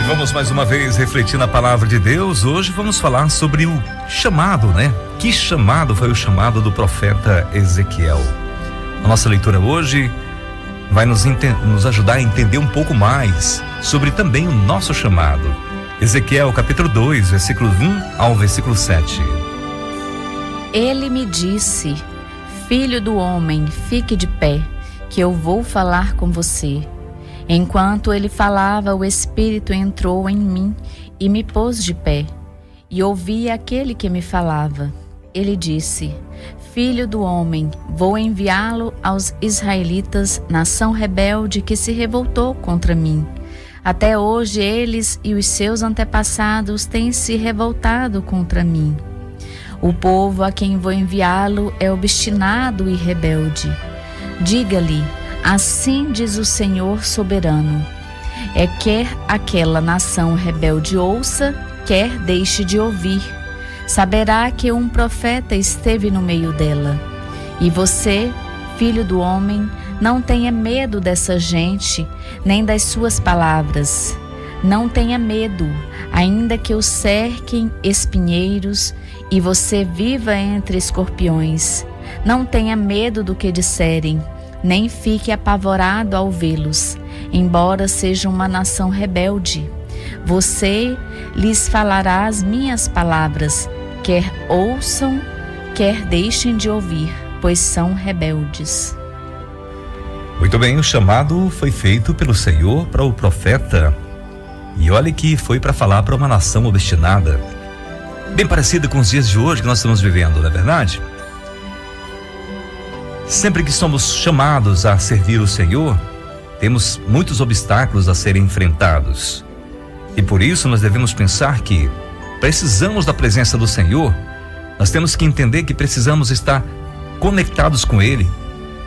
Vamos mais uma vez refletir na palavra de Deus. Hoje vamos falar sobre o chamado, né? Que chamado foi o chamado do profeta Ezequiel? A nossa leitura hoje vai nos ajudar a entender um pouco mais sobre também o nosso chamado. Ezequiel capítulo 2, versículo 1 ao versículo 7. Ele me disse: Filho do homem, fique de pé, que eu vou falar com você. Enquanto ele falava, o Espírito entrou em mim e me pôs de pé, e ouvi aquele que me falava. Ele disse: Filho do homem, vou enviá-lo aos israelitas, nação rebelde que se revoltou contra mim. Até hoje eles e os seus antepassados têm se revoltado contra mim. O povo a quem vou enviá-lo é obstinado e rebelde. Diga-lhe: assim diz o Senhor soberano: quer aquela nação rebelde ouça, quer deixe de ouvir, saberá que um profeta esteve no meio dela. E você, filho do homem, não tenha medo dessa gente, nem das suas palavras. Não tenha medo, ainda que o cerquem espinheiros e você viva entre escorpiões. Não tenha medo do que disserem, nem fique apavorado ao vê-los, embora seja uma nação rebelde. Você lhes falará as minhas palavras, quer ouçam, quer deixem de ouvir, pois são rebeldes. Muito bem, o chamado foi feito pelo Senhor para o profeta. E olha que foi para falar para uma nação obstinada, bem parecida com os dias de hoje que nós estamos vivendo, não é verdade? Sempre que somos chamados a servir o Senhor, temos muitos obstáculos a serem enfrentados. E por isso nós devemos pensar que precisamos da presença do Senhor. Nós temos que entender que precisamos estar conectados com Ele.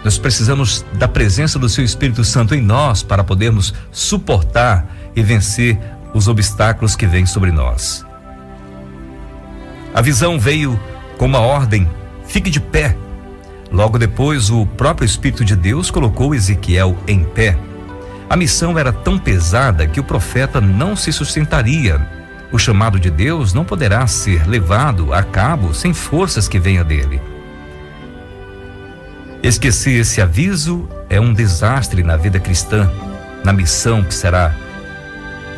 Nós precisamos da presença do Seu Espírito Santo em nós para podermos suportar e vencer os obstáculos que vêm sobre nós. A visão veio com uma ordem: fique de pé. Logo depois, o próprio Espírito de Deus colocou Ezequiel em pé. A missão era tão pesada que o profeta não se sustentaria. O chamado de Deus não poderá ser levado a cabo sem forças que venham dele. Esquecer esse aviso é um desastre na vida cristã, na missão que será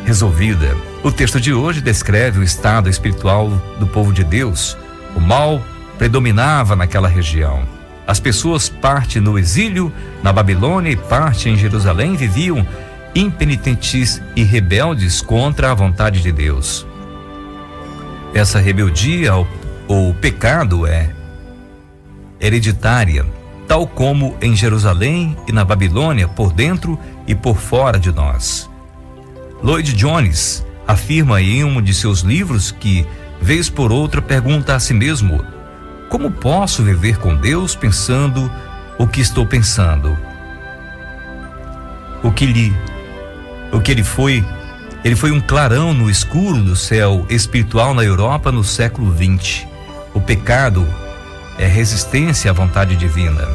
resolvida. O texto de hoje descreve o estado espiritual do povo de Deus. O mal predominava naquela região. As pessoas, parte no exílio na Babilônia e parte em Jerusalém, viviam impenitentes e rebeldes contra a vontade de Deus. Essa rebeldia ou pecado é hereditária, tal como em Jerusalém e na Babilônia, por dentro e por fora de nós. Lloyd Jones afirma em um de seus livros que, vez por outra, pergunta a si mesmo: como posso viver com Deus pensando o que estou pensando? Ele foi um clarão no escuro do céu espiritual na Europa no século XX. O pecado é resistência à vontade divina.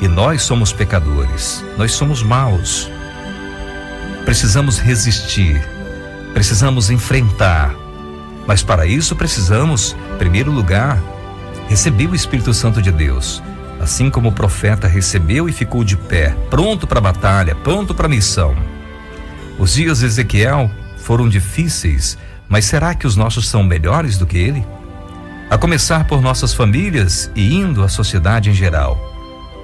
E nós somos pecadores, nós somos maus. Precisamos resistir, precisamos enfrentar. Mas para isso precisamos, em primeiro lugar, receber o Espírito Santo de Deus, assim como o profeta recebeu e ficou de pé, pronto para a batalha, pronto para a missão. Os dias de Ezequiel foram difíceis, mas será que os nossos são melhores do que ele? A começar por nossas famílias e indo à sociedade em geral.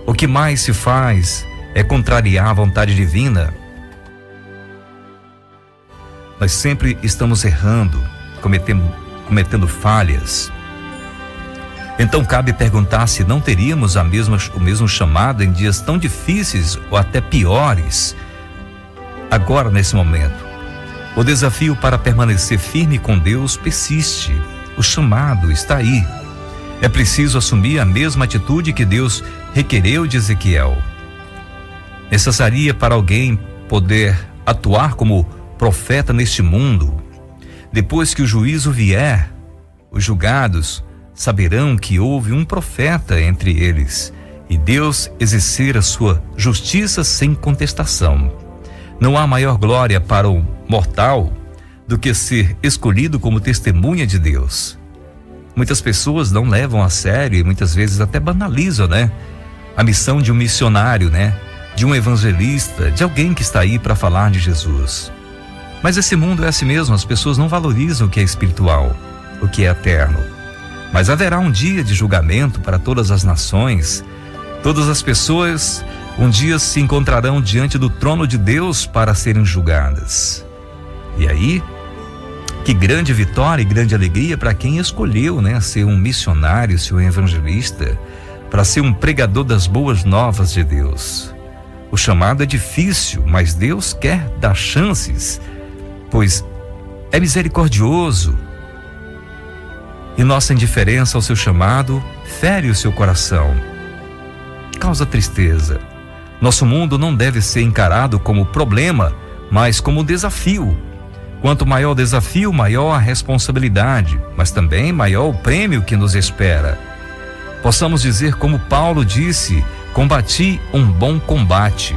O que mais se faz é contrariar a vontade divina. Nós sempre estamos errando, cometendo falhas. Então cabe perguntar se não teríamos o mesmo chamado em dias tão difíceis ou até piores. Agora, nesse momento, o desafio para permanecer firme com Deus persiste. O chamado está aí. É preciso assumir a mesma atitude que Deus requereu de Ezequiel. Necessaria para alguém poder atuar como profeta neste mundo. Depois que o juízo vier, os julgados saberão que houve um profeta entre eles e Deus exercer a sua justiça sem contestação. Não há maior glória para o mortal do que ser escolhido como testemunha de Deus. Muitas pessoas não levam a sério e muitas vezes até banalizam, a missão de um missionário, de um evangelista, de alguém que está aí para falar de Jesus. Mas esse mundo é assim mesmo, as pessoas não valorizam o que é espiritual, o que é eterno. Mas haverá um dia de julgamento para todas as nações. Todas as pessoas um dia se encontrarão diante do trono de Deus para serem julgadas. E aí, que grande vitória e grande alegria para quem escolheu, ser um missionário, ser um evangelista, para ser um pregador das boas novas de Deus. O chamado é difícil, mas Deus quer dar chances, pois é misericordioso. E nossa indiferença ao seu chamado fere o seu coração, causa tristeza. Nosso mundo não deve ser encarado como problema, mas como desafio. Quanto maior o desafio, maior a responsabilidade, mas também maior o prêmio que nos espera. Possamos dizer como Paulo disse: combati um bom combate.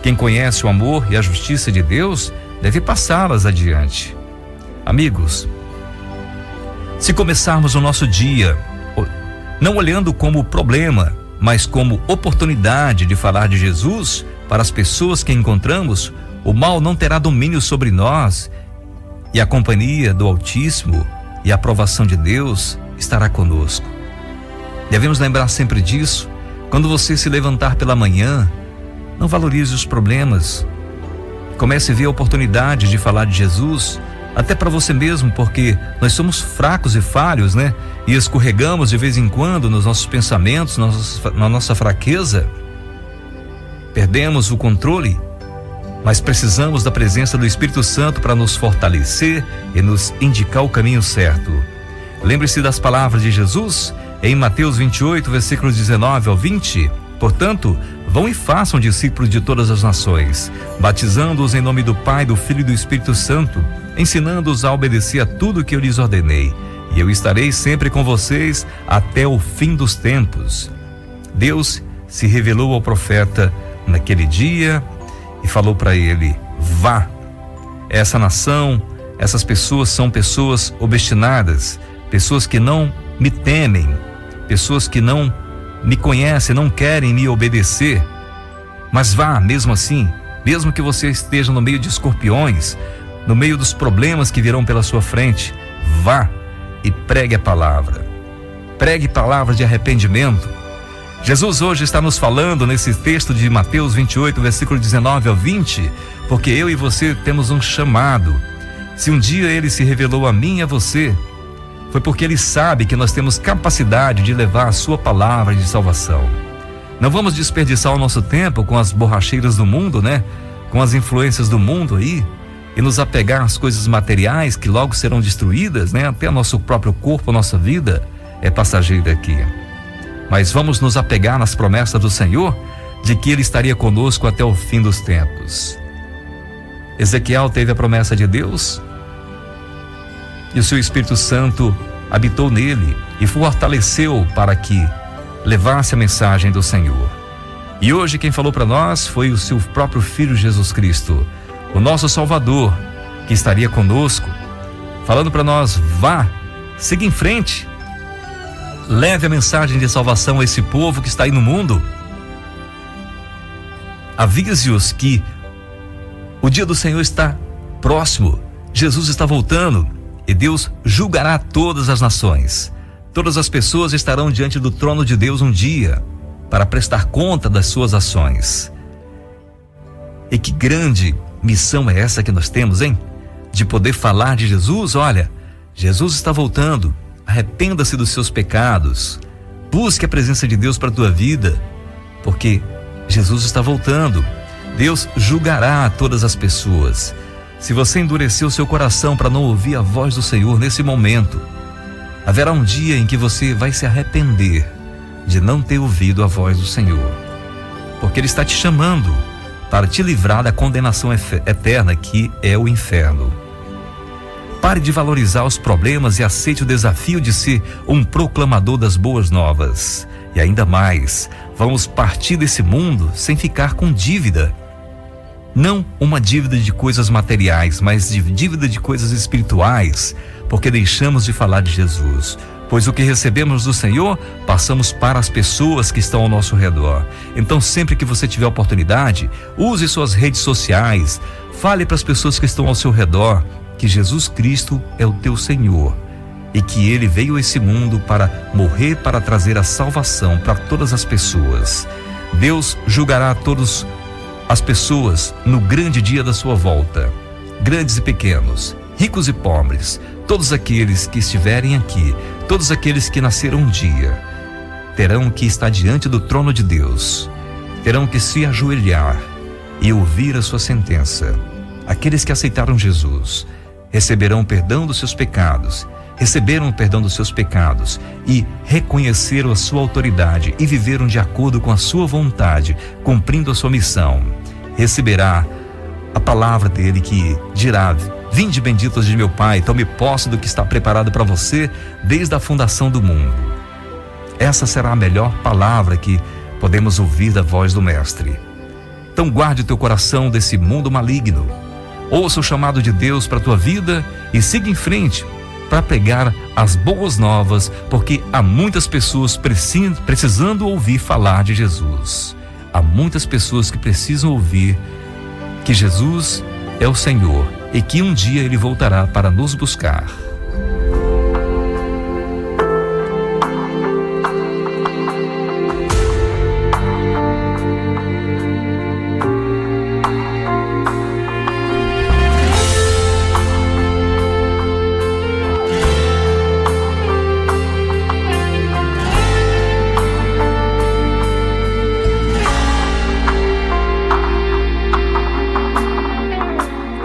Quem conhece o amor e a justiça de Deus deve passá-las adiante. Amigos, se começarmos o nosso dia não olhando como problema, mas como oportunidade de falar de Jesus para as pessoas que encontramos, o mal não terá domínio sobre nós e a companhia do Altíssimo e a aprovação de Deus estará conosco. Devemos lembrar sempre disso. Quando você se levantar pela manhã, não valorize os problemas. Comece a ver a oportunidade de falar de Jesus, até para você mesmo, porque nós somos fracos e falhos, E escorregamos de vez em quando nos nossos pensamentos, na nossa fraqueza. Perdemos o controle, mas precisamos da presença do Espírito Santo para nos fortalecer e nos indicar o caminho certo. Lembre-se das palavras de Jesus em Mateus 28, versículos 19 ao 20. Portanto, vão e façam discípulos de todas as nações, batizando-os em nome do Pai, do Filho e do Espírito Santo, ensinando-os a obedecer a tudo que eu lhes ordenei. E eu estarei sempre com vocês até o fim dos tempos. Deus se revelou ao profeta naquele dia e falou para ele: vá. Essa nação, essas pessoas são pessoas obstinadas, pessoas que não me temem, pessoas que não me conhecem, não querem me obedecer. Mas vá mesmo assim, mesmo que você esteja no meio de escorpiões, no meio dos problemas que virão pela sua frente, vá e pregue a palavra. Pregue palavras de arrependimento. Jesus hoje está nos falando nesse texto de Mateus 28, versículo 19 ao 20, porque eu e você temos um chamado. Se um dia ele se revelou a mim e a você, foi porque ele sabe que nós temos capacidade de levar a sua palavra de salvação. Não vamos desperdiçar o nosso tempo com as borracheiras do mundo, Com as influências do mundo aí, e nos apegar às coisas materiais que logo serão destruídas, Até nosso próprio corpo, nossa vida é passageira aqui. Mas vamos nos apegar nas promessas do Senhor, de que Ele estaria conosco até o fim dos tempos. Ezequiel teve a promessa de Deus, e o seu Espírito Santo habitou nele e fortaleceu para que levasse a mensagem do Senhor. E hoje quem falou para nós foi o seu próprio Filho Jesus Cristo, o nosso Salvador, que estaria conosco, falando para nós: vá, siga em frente, leve a mensagem de salvação a esse povo que está aí no mundo. Avise-os que o dia do Senhor está próximo, Jesus está voltando e Deus julgará todas as nações. Todas as pessoas estarão diante do trono de Deus um dia para prestar conta das suas ações. E que grande missão é essa que nós temos, de poder falar de Jesus. Olha, Jesus está voltando, arrependa-se dos seus pecados, busque a presença de Deus para a tua vida, porque Jesus está voltando. Deus julgará todas as pessoas. Se você endureceu seu coração para não ouvir a voz do Senhor nesse momento, haverá um dia em que você vai se arrepender de não ter ouvido a voz do Senhor, porque Ele está te chamando para te livrar da condenação eterna que é o inferno. Pare de valorizar os problemas e aceite o desafio de ser um proclamador das boas novas. E ainda mais, vamos partir desse mundo sem ficar com dívida. Não uma dívida de coisas materiais, mas de dívida de coisas espirituais, porque deixamos de falar de Jesus. Pois o que recebemos do Senhor, passamos para as pessoas que estão ao nosso redor. Então, sempre que você tiver oportunidade, use suas redes sociais, fale para as pessoas que estão ao seu redor que Jesus Cristo é o teu Senhor e que Ele veio a esse mundo para morrer, para trazer a salvação para todas as pessoas. Deus julgará todas as pessoas no grande dia da sua volta, grandes e pequenos, ricos e pobres, todos aqueles que estiverem aqui, todos aqueles que nasceram um dia, terão que estar diante do trono de Deus, terão que se ajoelhar e ouvir a sua sentença. Aqueles que aceitaram Jesus receberão perdão dos seus pecados, receberam o perdão dos seus pecados e reconheceram a sua autoridade e viveram de acordo com a sua vontade, cumprindo a sua missão. Receberá a palavra dele que dirá: vinde benditos de meu Pai, tome posse do que está preparado para você desde a fundação do mundo. Essa será a melhor palavra que podemos ouvir da voz do Mestre. Então guarde o teu coração desse mundo maligno. Ouça o chamado de Deus para a tua vida e siga em frente para pregar as boas novas, porque há muitas pessoas precisando ouvir falar de Jesus. Há muitas pessoas que precisam ouvir que Jesus é o Senhor e que um dia Ele voltará para nos buscar.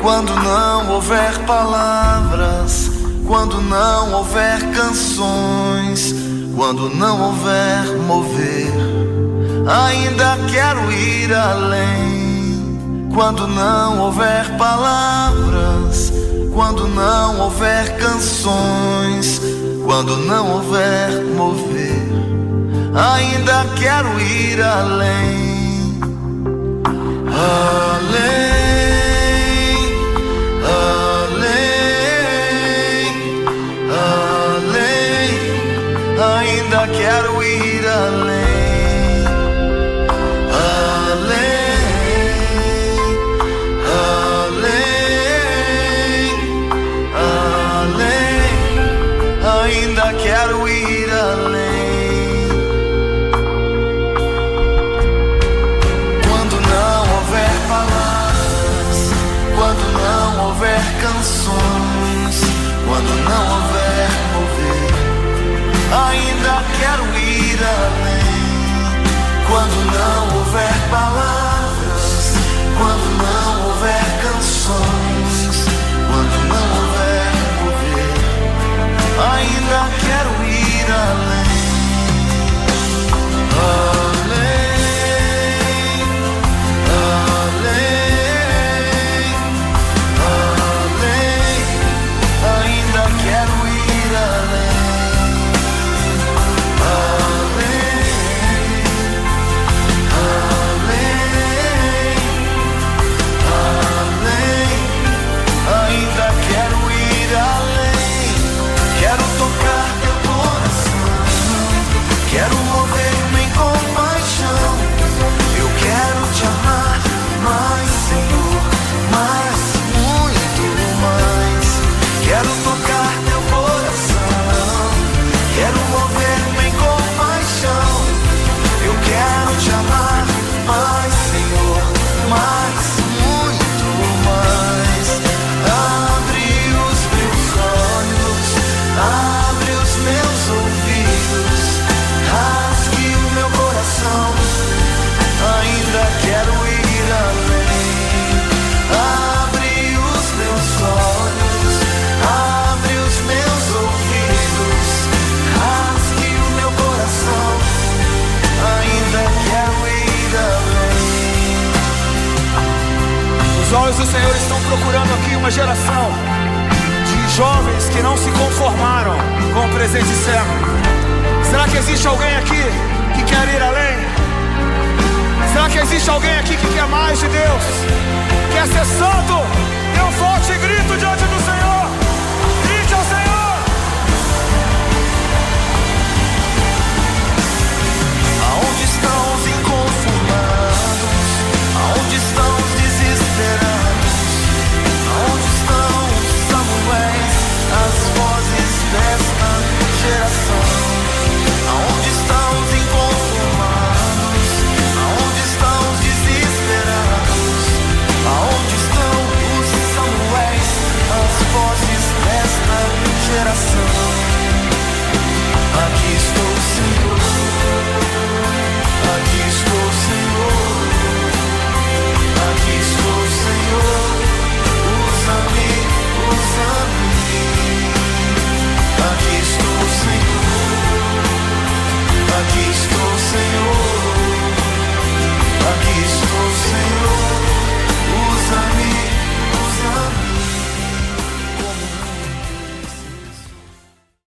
Quando não houver palavras, quando não houver canções, quando não houver mover, ainda quero ir além. Quando não houver palavras, quando não houver canções, quando não houver mover, ainda quero ir além. Além. Ainda quero ir além, além, além, além, ainda quero ir além. Quando não houver palavras, quando não houver canções, quando não houver mover, ainda quero ir além. Quando não houver palavras, quando não houver canções, quando não houver mover, ainda quero ir além. Além, além, além, ainda quero ir além. Quero mover-me em compaixão. Eu quero te amar mais, Senhor, mais, muito mais. Quero tocar teu coração. Quero mover-me em compaixão. Eu quero te amar mais, Senhor, mais, muito mais. Abre os meus olhos, abre os meus ouvidos, rasgue o meu coração, ainda quero ir além. Abre os meus olhos, abre os meus ouvidos, rasgue o meu coração, ainda quero ir além. Os olhos do Senhor estão procurando aqui uma geração de jovens que não se conformaram com o presente século. Será que existe alguém aqui que quer ir além? Será que existe alguém aqui que quer mais de Deus? Quer ser santo?